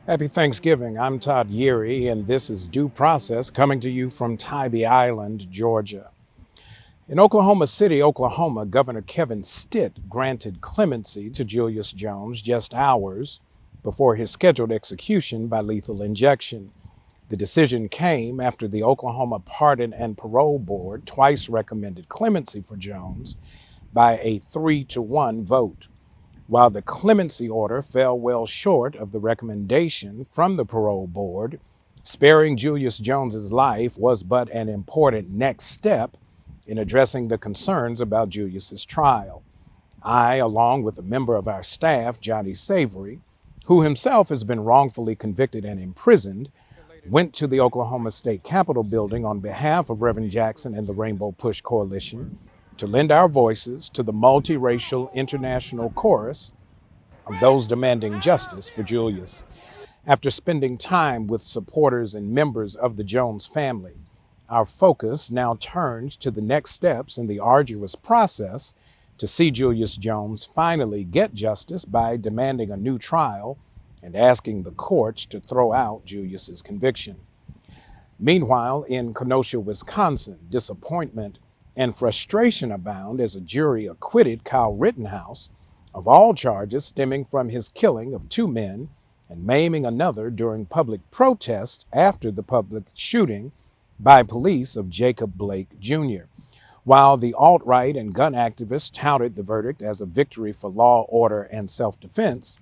Happy Thanksgiving. I'm Todd Yeary, and this is Due Process coming to you from Tybee Island, Georgia. In Oklahoma City, Oklahoma, Governor Kevin Stitt granted clemency to Julius Jones just hours before his scheduled execution by lethal injection. The decision came after the Oklahoma Pardon and Parole Board twice recommended clemency for Jones by a 3-1 vote. While the clemency order fell well short of the recommendation from the parole board, sparing Julius Jones's life was but an important next step in addressing the concerns about Julius's trial. I, along with a member of our staff, Johnny Savory, who himself has been wrongfully convicted and imprisoned, went to the Oklahoma State Capitol building on behalf of Reverend Jackson and the Rainbow Push Coalition to lend our voices to the multiracial international chorus of those demanding justice for Julius. After spending time with supporters and members of the Jones family, our focus now turns to the next steps in the arduous process to see Julius Jones finally get justice by demanding a new trial and asking the courts to throw out Julius's conviction. Meanwhile, in Kenosha, Wisconsin, disappointment and frustration abound as a jury acquitted Kyle Rittenhouse of all charges stemming from his killing of 2 men and maiming another during public protest after the public shooting by police of Jacob Blake Jr. While the alt-right and gun activists touted the verdict as a victory for law, order, and self-defense,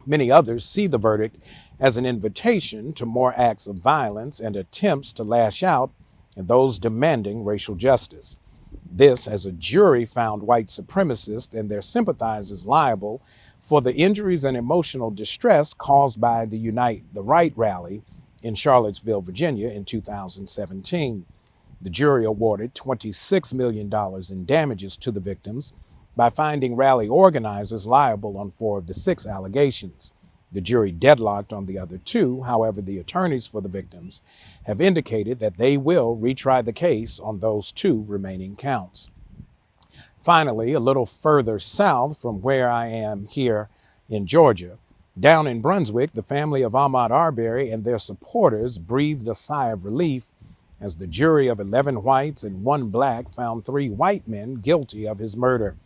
many others see the verdict as an invitation to more acts of violence and attempts to lash out at those demanding racial justice. This, as a jury found white supremacists and their sympathizers liable for the injuries and emotional distress caused by the Unite the Right rally in Charlottesville, Virginia in 2017. The jury awarded $26 million in damages to the victims by finding rally organizers liable on 4 of the 6 allegations. The jury deadlocked on the other 2. However, the attorneys for the victims have indicated that they will retry the case on those 2 remaining counts. Finally, a little further south from where I am here in Georgia, down in Brunswick, the family of Ahmaud Arbery and their supporters breathed a sigh of relief as the jury of 11 whites and 1 black found 3 white men guilty of his murder.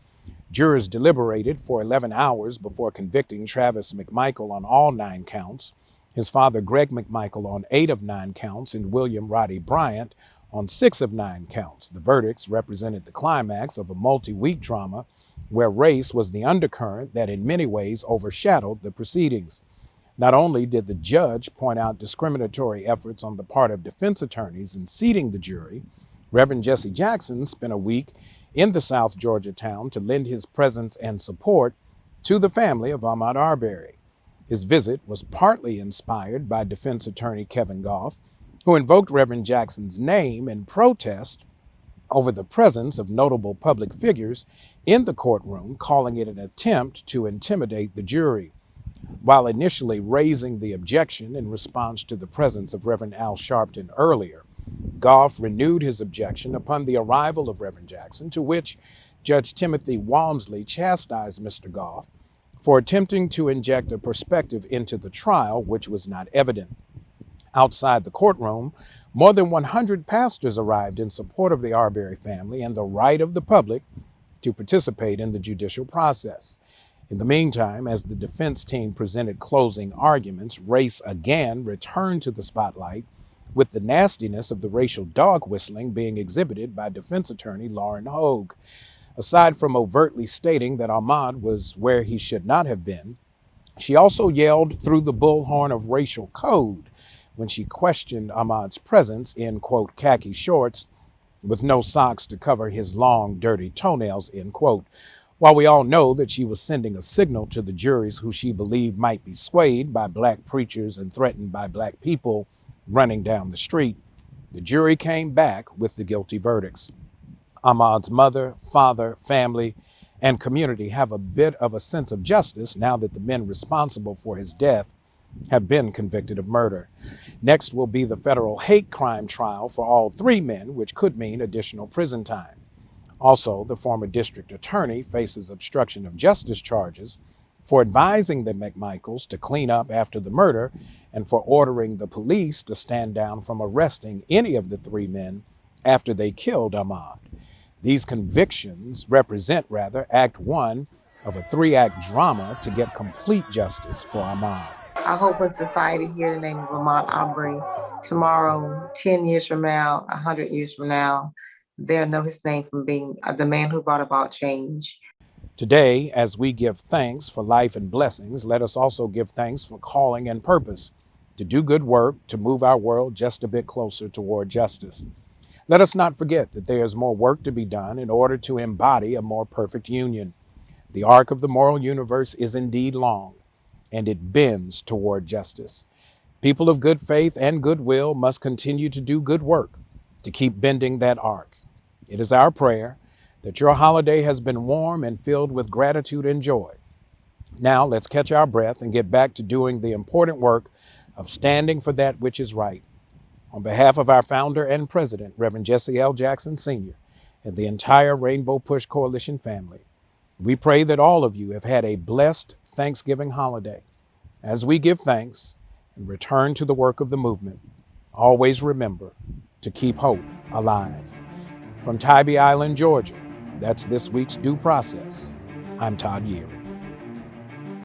Jurors deliberated for 11 hours before convicting Travis McMichael on all 9 counts, his father Greg McMichael on 8 of 9 counts, and William Roddy Bryant on 6 of 9 counts. The verdicts represented the climax of a multi-week drama where race was the undercurrent that in many ways overshadowed the proceedings. Not only did the judge point out discriminatory efforts on the part of defense attorneys in seating the jury, Reverend Jesse Jackson spent a week in the South Georgia town to lend his presence and support to the family of Ahmaud Arbery. His visit was partly inspired by defense attorney Kevin Goff, who invoked Reverend Jackson's name in protest over the presence of notable public figures in the courtroom, calling it an attempt to intimidate the jury. While initially raising the objection in response to the presence of Reverend Al Sharpton earlier, Goff renewed his objection upon the arrival of Reverend Jackson, to which Judge Timothy Walmsley chastised Mr. Goff for attempting to inject a perspective into the trial which was not evident. Outside the courtroom, more than 100 pastors arrived in support of the Arbery family and the right of the public to participate in the judicial process. In the meantime, as the defense team presented closing arguments, race again returned to the spotlight, with the nastiness of the racial dog whistling being exhibited by defense attorney Lauren Hogue. Aside from overtly stating that Ahmaud was where he should not have been, she also yelled through the bullhorn of racial code when she questioned Ahmaud's presence in, quote, khaki shorts with no socks to cover his long, dirty toenails, end quote. While we all know that she was sending a signal to the juries who she believed might be swayed by black preachers and threatened by black people running down the street, the jury came back with the guilty verdicts. Ahmaud's mother, father, family, and community have a bit of a sense of justice now that the men responsible for his death have been convicted of murder. Next will be the federal hate crime trial for all 3 men, which could mean additional prison time. Also, the former district attorney faces obstruction of justice charges for advising the McMichaels to clean up after the murder and for ordering the police to stand down from arresting any of the three men after they killed Ahmaud. These convictions represent, Act One of a three-act drama to get complete justice for Ahmaud. I hope when society hear the name of Ahmaud Arbery tomorrow, 10 years from now, 100 years from now, they'll know his name from being the man who brought about change. Today, as we give thanks for life and blessings, let us also give thanks for calling and purpose, to do good work, to move our world just a bit closer toward justice. Let us not forget that there is more work to be done in order to embody a more perfect union. The arc of the moral universe is indeed long, and it bends toward justice. People of good faith and goodwill must continue to do good work to keep bending that arc. It is our prayer that your holiday has been warm and filled with gratitude and joy. Now let's catch our breath and get back to doing the important work of standing for that which is right. On behalf of our founder and president, Reverend Jesse L. Jackson Sr., and the entire Rainbow Push Coalition family, we pray that all of you have had a blessed Thanksgiving holiday. As we give thanks and return to the work of the movement, always remember to keep hope alive. From Tybee Island, Georgia, that's this week's Due Process. I'm Todd Yeary.